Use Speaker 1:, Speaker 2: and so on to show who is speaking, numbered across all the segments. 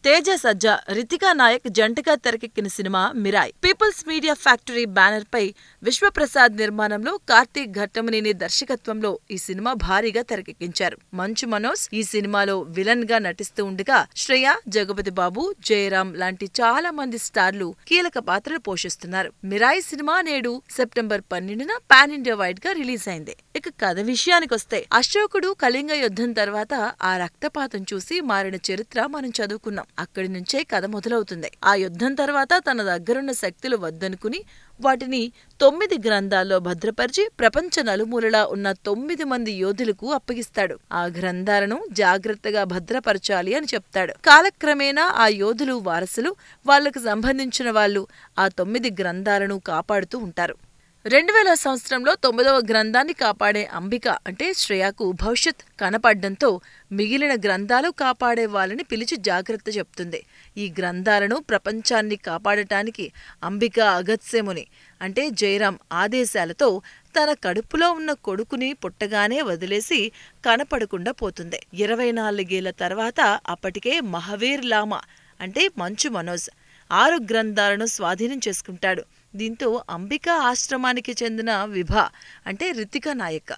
Speaker 1: తేజ సజ్జా, రితికా నాయక్ జంటగా తెరకెక్కిన cinema Mirai. People's Media Factory banner పై విశ్వప్రసాద్ నిర్మాణంలో కార్తీక్ ఘట్టమనేని దర్శకత్వంలో ఈ సినిమా భారీగా తెరకెక్కించారు. మంచు మనోజ్ ఈ సినిమాలో విలన్ గా నటిస్తూ ఉండగా శ్రేయ, జగపతి బాబు, జయరాం లాంటి చాలా మంది స్టార్లు కీలక పాత్రలు పోషిస్తున్నారు. మిరాయ్ సినిమా నేడు సెప్టెంబర్ 12న పాన్ ఇండియా వైడ్ గా రిలీజ్ అయింది. ఇక కథ విషయానికొస్తే, అశోకుడు కళింగ యుద్ధం తర్వాత ఆ రక్తపాతం చూసి మారిన చరిత్ర మనం చదువుకున్నాం. అక్కడి నుంచే కథ మొదలవుతుంది. ఆ యుద్ధం తర్వాత తన దగ్గరున్న శక్తులు వద్దనుకుని వాటిని 9 గ్రంథాల్లో భద్రపరిచి ప్రపంచ నలుమూలలా ఉన్న 9 మంది యోధులకు అప్పగిస్తాడు. ఆ గ్రంథాలను జాగ్రత్తగా భద్రపరచాలి అని చెప్తాడు. కాలక్రమేణా ఆ యోధులు వారసులు, వాళ్లకు సంబంధించిన వాళ్ళు ఆ 9 గ్రంథాలను కాపాడుతూ ఉంటారు. 2000 సంవత్సరంలో 9వ గ్రంథాన్ని కాపాడే అంబిక అంటే శ్రేయకు భవిష్యత్ కనపడ్డంతో మిగిలిన గ్రంథాలు కాపాడే వాళ్ళని పిలిచి జాగ్రత్త చెప్తుంది. ఈ గ్రంథాలను ప్రపంచాన్ని కాపాడటానికి అంబిక అగత్యముని అంటే జయరాం ఆదేశాలతో తన కడుపులో ఉన్న కొడుకుని పుట్టగానే వదిలేసి కనపడకుండా పోతుంది. 24 ఏళ్ల తర్వాత అప్పటికే మహావీర్ లామా అంటే మంచు మనోజ్ 6 గ్రంథాలను స్వాధీనం చేసుకుంటాడు. దీంతో అంబికా ఆశ్రమానికి చెందిన విభా అంటే రితికా నాయక్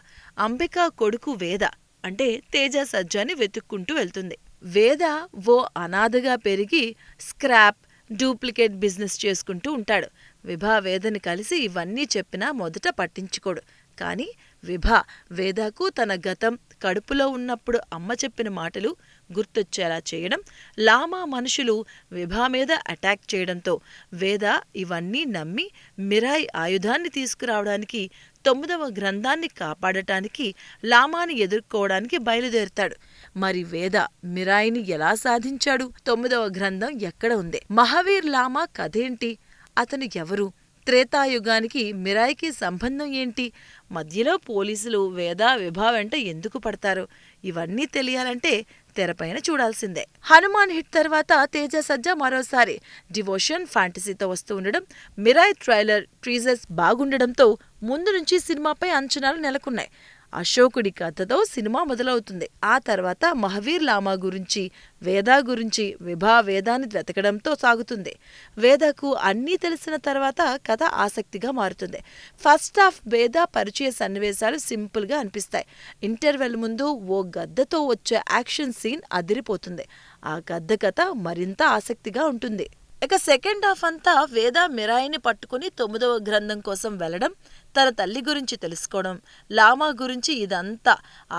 Speaker 1: అంబికా కొడుకు వేద అంటే తేజ సజ్జాని వెతుక్కుంటూ వెళ్తుంది. వేద ఓ అనాథగా పెరిగి స్క్రాప్, డూప్లికేట్ బిజినెస్ చేసుకుంటూ ఉంటాడు. విభా వేదని కలిసి ఇవన్నీ చెప్పినా మొదట పట్టించుకోడు. కానీ విభా వేదకు తన గతం, కడుపులో ఉన్నప్పుడు అమ్మ చెప్పిన మాటలు గుర్తొచ్చేలా చేయడం, లామా మనుషులు విభా మీద అటాక్ చేయడంతో వేద ఇవన్నీ నమ్మి మిరాయ్ ఆయుధాన్ని తీసుకురావడానికి, 9వ గ్రంథాన్ని కాపాడటానికి, లామాని ఎదుర్కోవడానికి బయలుదేరుతాడు. మరి వేద మిరాయిని ఎలా సాధించాడు? 9వ గ్రంథం ఎక్కడ ఉంది? మహావీర్ లామా కథేంటి? అతను ఎవరు? త్రేతాయుగానికి మిరాయికి సంబంధం ఏంటి? మధ్యలో పోలీసులు వేద విభా వెంట ఎందుకు పడతారు? ఇవన్నీ తెలియాలంటే తెరపైన చూడాల్సిందే. హనుమాన్ హిట్ తర్వాత తేజ సజ్జా మరోసారి డివోషన్, ఫ్యాంటసీతో వస్తూ ఉండడం, మిరాయ్ ట్రైలర్, టీజర్స్ బాగుండడంతో ముందు నుంచి సినిమాపై అంచనాలు నెలకొన్నాయి. అశోకుడి కథతో సినిమా మొదలవుతుంది. ఆ తర్వాత మహావీర్ లామా గురించి, వేదా గురించి విభా వేదాన్ని వెతకడంతో సాగుతుంది. వేదకు అన్నీ తెలిసిన తర్వాత కథ ఆసక్తిగా మారుతుంది. ఫస్ట్ హాఫ్ వేద పరిచయ సన్నివేశాలు సింపుల్గా అనిపిస్తాయి. ఇంటర్వెల్ ముందు ఓ గద్దతో వచ్చే యాక్షన్ సీన్ అదిరిపోతుంది. ఆ గద్ద కథ మరింత ఆసక్తిగా ఉంటుంది. ఇక సెకండ్ హాఫ్ అంతా వేద మిరాయిని పట్టుకుని 9వ గ్రంథం కోసం వెళ్లడం, తన తల్లి గురించి తెలుసుకోవడం, లామా గురించి ఇదంతా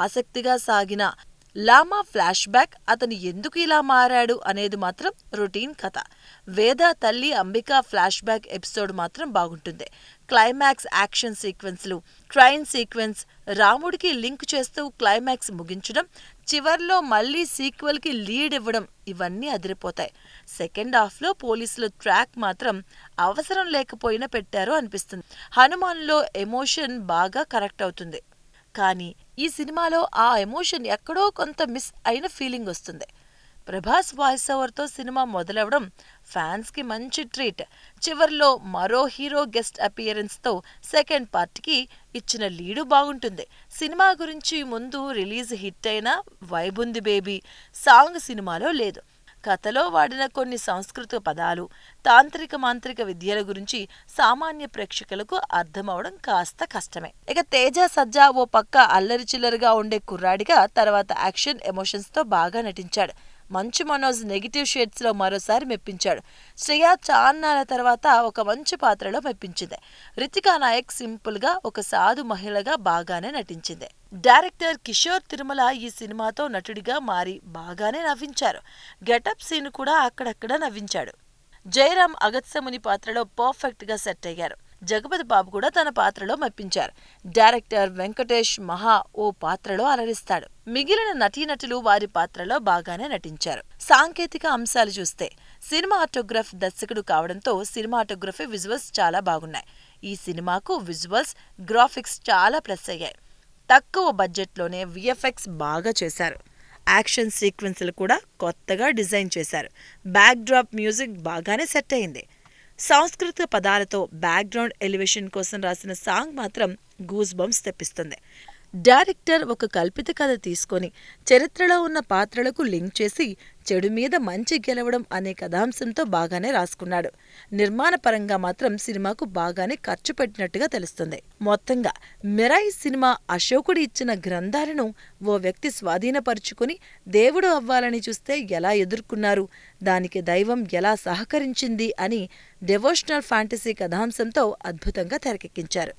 Speaker 1: ఆసక్తిగా సాగిన లామా ఫ్లాష్ బ్యాక్, అతను ఎందుకు ఇలా మారాడు అనేది మాత్రం రొటీన్ కథ. వేద తల్లి అంబికా ఫ్లాష్ బ్యాక్ ఎపిసోడ్ మాత్రం బాగుంటుంది. క్లైమాక్స్ యాక్షన్ సీక్వెన్స్లు, ట్రైన్ సీక్వెన్స్, రాముడికి లింక్ చేస్తూ క్లైమాక్స్ ముగించడం, చివర్లో మళ్లీ సీక్వెల్కి లీడ్ ఇవ్వడం, ఇవన్నీ అదిరిపోతాయి. సెకండ్ హాఫ్లో పోలీసుల ట్రాక్ మాత్రం అవసరం లేకపోయినా పెట్టారు అనిపిస్తుంది. హనుమాన్లో ఎమోషన్ బాగా కరెక్ట్ అవుతుంది. కానీ ఈ సినిమాలో ఆ ఎమోషన్ ఎక్కడో కొంత మిస్ అయిన ఫీలింగ్ వస్తుంది. ప్రభాస్ వాయిస్ ఓవర్తో సినిమా మొదలవడం ఫ్యాన్స్కి మంచి ట్రీట్. చివర్లో మరో హీరో గెస్ట్ అపియరెన్స్తో సెకండ్ పార్ట్కి ఇచ్చిన లీడు బాగుంటుంది. సినిమా గురించి ముందు రిలీజ్ హిట్ అయిన వైబుంది బేబీ సాంగ్ సినిమాలో లేదు. కథలో వాడిన కొన్ని సంస్కృత పదాలు, తాంత్రిక మాంత్రిక విద్యల గురించి సామాన్య ప్రేక్షకులకు అర్థమవడం కాస్త కష్టమే. ఇక తేజ సజ్జా ఓ పక్క అల్లరి చిల్లరగా ఉండే కుర్రాడిగా, తర్వాత యాక్షన్ ఎమోషన్స్తో బాగా నటించాడు. మంచు మనోజ్ నెగిటివ్ షేడ్స్లో మరోసారి మెప్పించాడు. శ్రేయ చాన్నాల తర్వాత ఒక మంచి పాత్రలో మెప్పించింది. రితికా నాయక్ సింపుల్గా ఒక సాధు మహిళగా బాగానే నటించింది. డైరెక్టర్ కిషోర్ తిరుమల ఈ సినిమాతో నటుడిగా మారి బాగానే నవ్వించారు. గెటప్ సీన్ కూడా అక్కడక్కడ నవ్వించాడు. జయరాం అగత్యముని పాత్రలో పర్ఫెక్ట్గా సెట్ అయ్యారు. జగపతి బాబు కూడా తన పాత్రలో మెప్పించారు. డైరెక్టర్ వెంకటేష్ మహా ఓ పాత్రలో అలరిస్తాడు. మిగిలిన నటీనటులు వారి పాత్రలో బాగానే నటించారు. సాంకేతిక అంశాలు చూస్తే, సినిమాటోగ్రఫ్ దర్శకుడు కావడంతో సినిమాటోగ్రఫీ, విజువల్స్ చాలా బాగున్నాయి. ఈ సినిమాకు విజువల్స్, గ్రాఫిక్స్ చాలా ప్లస్ అయ్యాయి. తక్కువ బడ్జెట్లోనే విఎఫ్ఎక్స్ బాగా చేశారు. యాక్షన్ సీక్వెన్స్లు కూడా కొత్తగా డిజైన్ చేశారు. బ్యాక్ డ్రాప్ మ్యూజిక్ బాగానే సెట్ అయింది. సంస్కృత పదాలతో బ్యాక్గ్రౌండ్ ఎలివేషన్ కోసం రాసిన సాంగ్ మాత్రం గూస్ బంప్స్ తెప్పిస్తుంది. డైరెక్టర్ ఒక కల్పిత కథ తీసుకొని చరిత్రలో ఉన్న పాత్రలకు లింక్ చేసి చెడు మీద మంచి గెలవడం అనే కథాంశంతో బాగానే రాసుకున్నాడు. నిర్మాణ పరంగా మాత్రం సినిమాకు బాగానే ఖర్చు పెట్టినట్టుగా తెలుస్తుంది. మొత్తంగా మిరాయి సినిమా అశోకుడు ఇచ్చిన గ్రంథాలను ఓ వ్యక్తి స్వాధీనపరుచుకుని దేవుడు అవ్వాలని చూస్తే ఎలా ఎదుర్కొన్నారు, దానికి దైవం ఎలా సహకరించింది అని డెవోషనల్ ఫ్యాంటసీ కథాంశంతో అద్భుతంగా తెరకెక్కించారు.